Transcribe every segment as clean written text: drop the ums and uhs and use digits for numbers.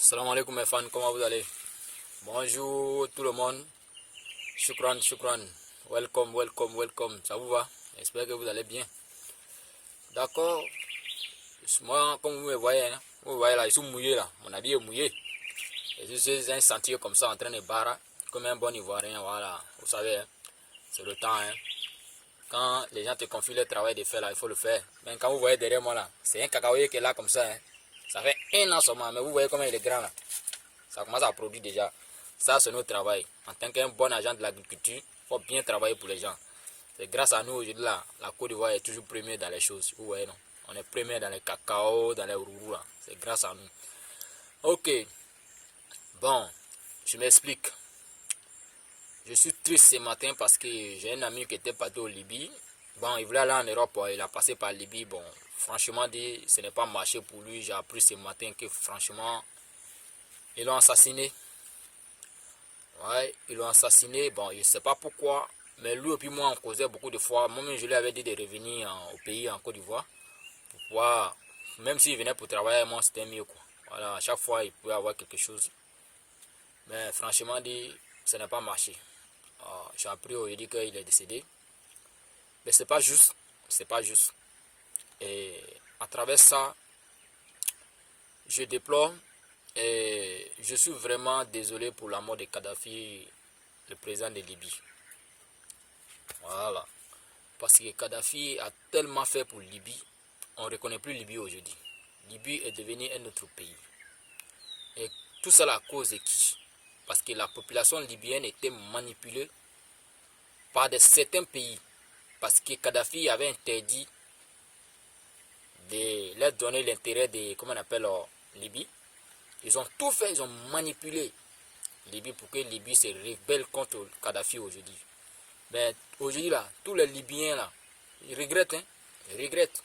Salam alaikum mes fans, comment vous allez? Bonjour tout le monde. Shukran, shukran. Welcome, welcome, welcome. Ça vous va? J'espère que vous allez bien. D'accord. Moi, comme vous me voyez, hein, vous voyez là, je suis mouillé là. Mon habit est mouillé. Et je suis un sentier comme ça en train de barrer, comme un bon ivoirien. Voilà. Vous savez, hein, c'est le temps. Hein. Quand les gens te confient le travail de faire là, il faut le faire. Mais quand vous voyez derrière moi là, c'est un cacaoyer qui est là comme ça. Hein. Ça fait un an seulement, mais vous voyez comment il est grand là. Ça commence à produire déjà. Ça, c'est notre travail. En tant qu'un bon agent de l'agriculture, il faut bien travailler pour les gens. C'est grâce à nous aujourd'hui là, la Côte d'Ivoire est toujours première dans les choses. Vous voyez, non? On est premier dans les cacao, dans les rourous là. C'est grâce à nous. Ok. Bon, je m'explique. Je suis triste ce matin parce que j'ai un ami qui était parti au Libye. Bon, il voulait aller en Europe, il a passé par Libye. Bon, franchement dit, ce n'est pas marché pour lui. J'ai appris ce matin que franchement, ils l'ont assassiné. Ouais, ils l'ont assassiné. Bon, je ne sais pas pourquoi. Mais lui et puis moi, on causait beaucoup de fois. Moi-même, je lui avais dit de revenir au pays, en Côte d'Ivoire. Pour pouvoir, même s'il venait pour travailler, moi, c'était mieux, quoi. Voilà, à chaque fois, il pouvait avoir quelque chose. Mais franchement, dit, ça n'a pas marché. J'ai appris aujourd'hui qu'il est décédé. Mais c'est pas juste. C'est pas juste. Et à travers ça, je déplore. Et je suis vraiment désolé pour la mort de Kadhafi, le président de Libye. Voilà. Parce que Kadhafi a tellement fait pour Libye, on ne reconnaît plus Libye aujourd'hui. Libye est devenue un autre pays. Et tout ça à cause de qui? Parce que la population libyenne était manipulée par certains pays. Parce que Kadhafi avait interdit de leur donner l'intérêt de, comment on appelle, Libye. Ils ont tout fait, ils ont manipulé Libye pour que Libye se rebelle contre Kadhafi aujourd'hui. Mais aujourd'hui là, tous les Libyens là, ils regrettent, hein, ils regrettent.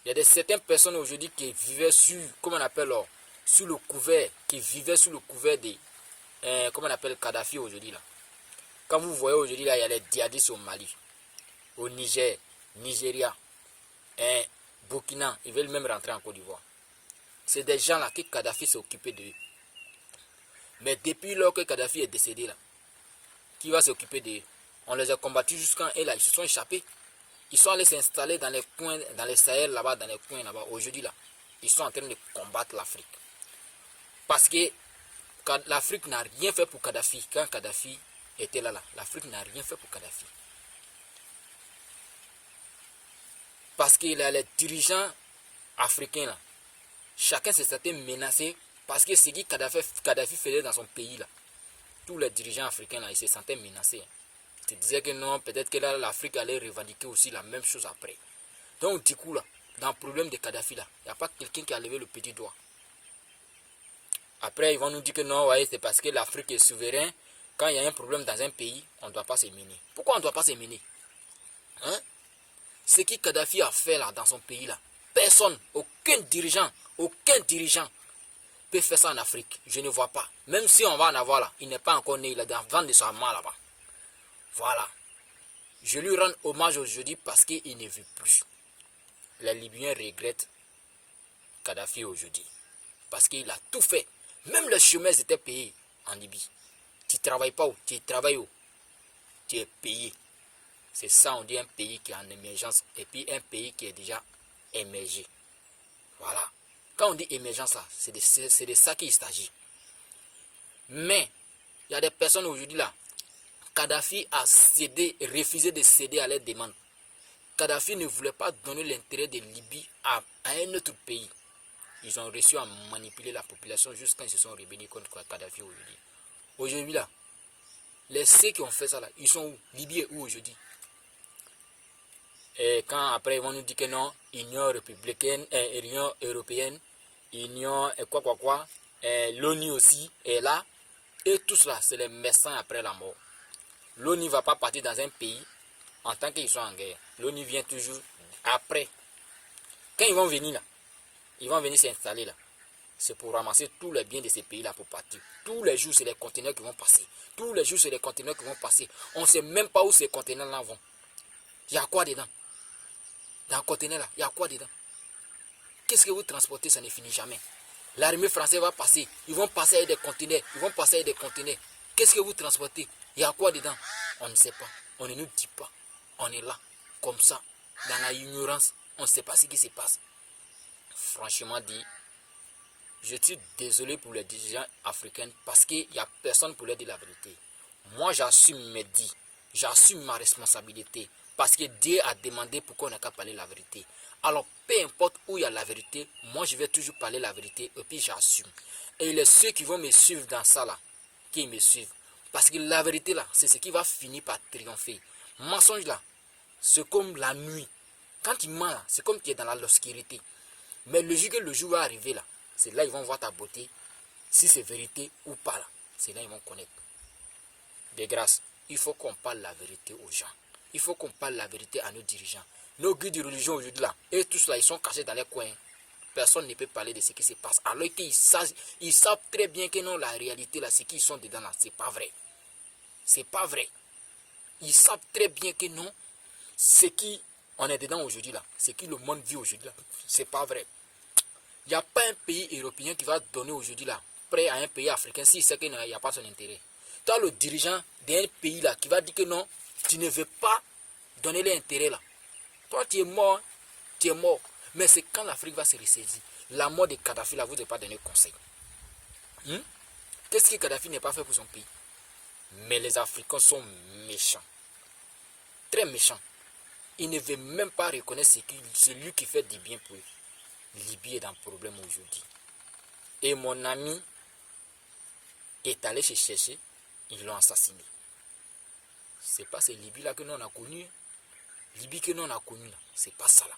Il y a certaines personnes aujourd'hui qui vivaient sur, comment on appelle, sur le couvert, qui vivaient sous le couvert de, comment on appelle, Kadhafi aujourd'hui là. Quand vous voyez aujourd'hui là, il y a les djihadistes au Mali, au Niger, Nigeria, Burkina, ils veulent même rentrer en Côte d'Ivoire. C'est des gens là que Kadhafi s'est occupé d'eux. Mais depuis lors que Kadhafi est décédé là, qui va s'occuper d'eux? On les a combattus jusqu'en et là, ils se sont échappés. Ils sont allés s'installer dans les coins, dans les Sahel là-bas, dans les coins là-bas. Aujourd'hui là, ils sont en train de combattre l'Afrique. Parce que l'Afrique n'a rien fait pour Kadhafi. Quand Kadhafi était là, l'Afrique n'a rien fait pour Kadhafi. Parce que là, les dirigeants africains là, chacun se sentait menacé parce que ce que Kadhafi faisait dans son pays là. Tous les dirigeants africains là, ils se sentaient menacés. Ils disaient que non, peut-être que là, l'Afrique allait revendiquer aussi la même chose après. Donc du coup là, dans le problème de Kadhafi là, il n'y a pas quelqu'un qui a levé le petit doigt. Après, ils vont nous dire que non, ouais, c'est parce que l'Afrique est souveraine. Quand il y a un problème dans un pays, on ne doit pas se mêler. Pourquoi on ne doit pas se mêler? Hein? Ce que Kadhafi a fait là dans son pays là, personne, aucun dirigeant peut faire ça en Afrique. Je ne vois pas. Même si on va en avoir là, il n'est pas encore né, il est dans le ventre de sa main là-bas. Voilà. Je lui rends hommage aujourd'hui parce qu'il ne vit plus. Les Libyens regrettent Kadhafi aujourd'hui. Parce qu'il a tout fait. Même les chômeurs étaient payés en Libye. Tu ne travailles pas où? Tu travailles où? Tu es payé. C'est ça, on dit un pays qui est en émergence. Et puis un pays qui est déjà émergé. Voilà. Quand on dit émergence là, c'est de ça qu'il s'agit. Mais, il y a des personnes aujourd'hui là. Kadhafi a refusé de céder à leurs demandes. Kadhafi ne voulait pas donner l'intérêt de Libye à un autre pays. Ils ont réussi à manipuler la population jusqu'à ce qu'ils se sont rebellés contre Kadhafi aujourd'hui. Aujourd'hui là, ceux qui ont fait ça là, ils sont où? Libye est où aujourd'hui? Et quand après ils vont nous dire que non, Union républicaine, Union européenne, Union l'ONU aussi est là. Et tout cela, c'est les médecins après la mort. L'ONU ne va pas partir dans un pays en tant qu'ils sont en guerre. L'ONU vient toujours après. Quand ils vont venir là, ils vont venir s'installer là. C'est pour ramasser tous les biens de ces pays là pour partir. Tous les jours, c'est les conteneurs qui vont passer. Tous les jours, c'est les conteneurs qui vont passer. On ne sait même pas où ces conteneurs là vont. Il y a quoi dedans? Dans le conteneur là, il y a quoi dedans? Qu'est-ce que vous transportez, ça ne finit jamais. L'armée française va passer. Ils vont passer avec des conteneurs. Ils vont passer avec des conteneurs. Qu'est-ce que vous transportez? Il y a quoi dedans? On ne sait pas. On ne nous dit pas. On est là, comme ça, dans la ignorance. On ne sait pas ce qui se passe. Franchement dit, je suis désolé pour les dirigeants africains parce qu'il n'y a personne pour leur dire la vérité. Moi, j'assume mes dits. J'assume ma responsabilité. Parce que Dieu a demandé pourquoi on n'a qu'à parler la vérité. Alors, peu importe où il y a la vérité, moi, je vais toujours parler la vérité et puis j'assume. Et les ceux qui vont me suivre dans ça, là, qui me suivent. Parce que la vérité, là, c'est ce qui va finir par triompher. Mensonge, là, c'est comme la nuit. Quand tu mens, là, c'est comme tu es dans l'obscurité. Mais le jour que le jour va arriver, là, c'est là ils vont voir ta beauté. Si c'est vérité ou pas, là, c'est là ils vont connaître. De grâce, il faut qu'on parle la vérité aux gens. Il faut qu'on parle la vérité à nos dirigeants. Nos guides de religion aujourd'hui là, et tous là, ils sont cachés dans les coins. Personne ne peut parler de ce qui se passe. Alors qu'ils savent très bien que non, la réalité là, c'est qu'ils sont dedans là, c'est pas vrai. C'est pas vrai. Ils savent très bien que non, ce qui on est dedans aujourd'hui là, ce qui le monde vit aujourd'hui là, c'est pas vrai. Il n'y a pas un pays européen qui va donner aujourd'hui là, prêt à un pays africain s'il sait qu'il n'y a pas son intérêt. Toi, le dirigeant d'un pays là qui va dire que non, tu ne veux pas donner l'intérêt là. Toi, tu es mort, tu es mort. Mais c'est quand l'Afrique va se ressaisir. La mort de Kadhafi là, vous n'avez pas donné conseil. Qu'est-ce que Kadhafi n'a pas fait pour son pays? Mais les Africains sont méchants. Très méchants. Ils ne veulent même pas reconnaître celui qui fait du bien pour eux. Libye est dans le problème aujourd'hui. Et mon ami est allé se chercher, ils l'ont assassiné. C'est pas ces Libye là que nous on a connu. Libye que nous on a connu là, c'est pas ça là.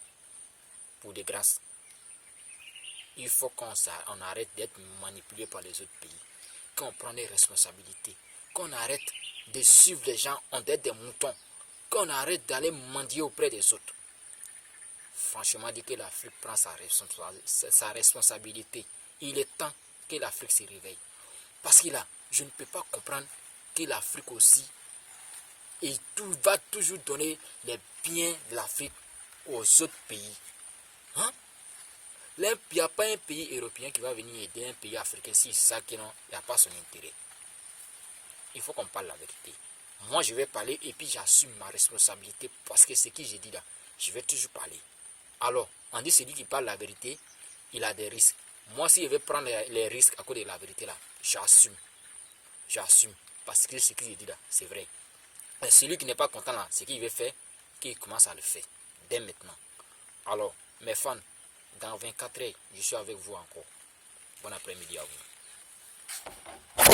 Pour de grâce. Il faut qu'on arrête d'être manipulé par les autres pays. Qu'on prenne des responsabilités. Qu'on arrête de suivre les gens en tête des moutons. Qu'on arrête d'aller mendier auprès des autres. Franchement, dit que l'Afrique prend sa responsabilité. Il est temps que l'Afrique se réveille. Parce que là, je ne peux pas comprendre que l'Afrique aussi va toujours donner les biens de l'Afrique aux autres pays. Hein? Il n'y a pas un pays européen qui va venir aider un pays africain si ça qu'il n'y a pas son intérêt. Il faut qu'on parle la vérité. Moi, je vais parler et puis j'assume ma responsabilité parce que ce que j'ai dit là, je vais toujours parler. Alors, on dit celui qui parle la vérité, il a des risques. Moi, si je vais prendre les risques à cause de la vérité là, j'assume. J'assume. Parce que ce que je dis là, c'est vrai. Et celui qui n'est pas content là, ce qu'il veut faire, qu'il commence à le faire. Dès maintenant. Alors, mes fans, dans 24 heures, je suis avec vous encore. Bon après-midi à vous.